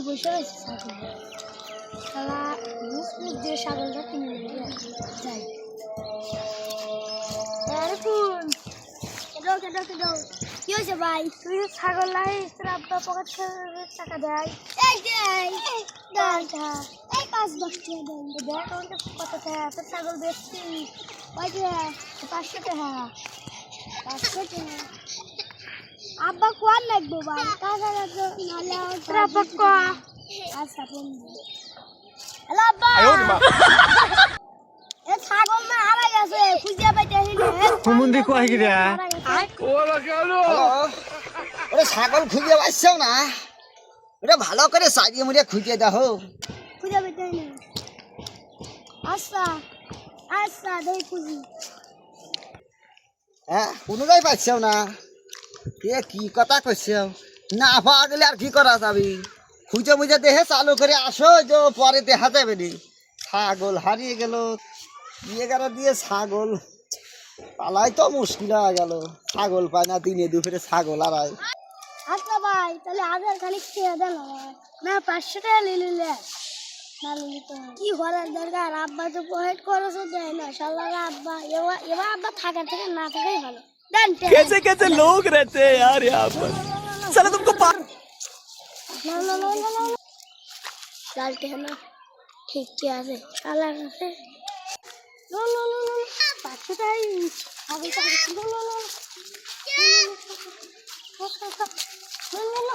বসে রয়েছে ছাগল শালা মুখ দিয়ে ছাগলটা কিনে নিয়ে যাই আরে কোন কেডো কি হয়েছে ভাই তুই ছাগল লাই তোর আব্বা পকেট থেকে টাকা দেয় এই যে ডালটা এই 5-10 টাকা দেন দেখ আমাকে কত টাকা তোর ছাগল বেচছি ওই যে 500 টাকা 500 টাকা আব্বা কোন লাগবে ভাই টাকা লাগবে নালে তোর আব্বা কো আচ্ছা বন্ধু হ্যালো আব্বা এ ছাগল না হারা গেছে খুঁজে পাইতেছি না কুমুন্দি কই গিরা ওরা কেন ওরে ছাগল খুঁজে পাইছও না ওরে ভালো করে সাইডে মুড়ে খুঁজে দাও খুঁজে পাইতেছি না আচ্ছা আচ্ছা দেই খুঁজি হ্যাঁ কোনোটাই পাইছও না এ কি কথা কইছও না পাওয়া গেলে আর কি করা যাবে খুঁজে মুজে দেহে চালু করে আসো যে পরে দেখা যাবে নি ছাগল হারিয়ে গেল দিয়ে ছাগল পালাই তো মুশকিল হয়ে গেল ছাগল পায় না দিনে দুপুরে ছাগল আড়াই আচ্ছা ভাই তাহলে আধার খালি খেয়ে দেন না 500 টাকা নিলে না নিলে তো কি করার দরকার আব্বা তো পকেট খরচও দেয় না শালার আব্বা এবার আব্বা থাকার থেকে না থাকাই ভালো দেন कैसे कैसे लोग रहते हैं यार यहाँ पर साला तुमको না লালটে না ঠিক কি আছে শালার আছে লো 500 টাকাই আগে লো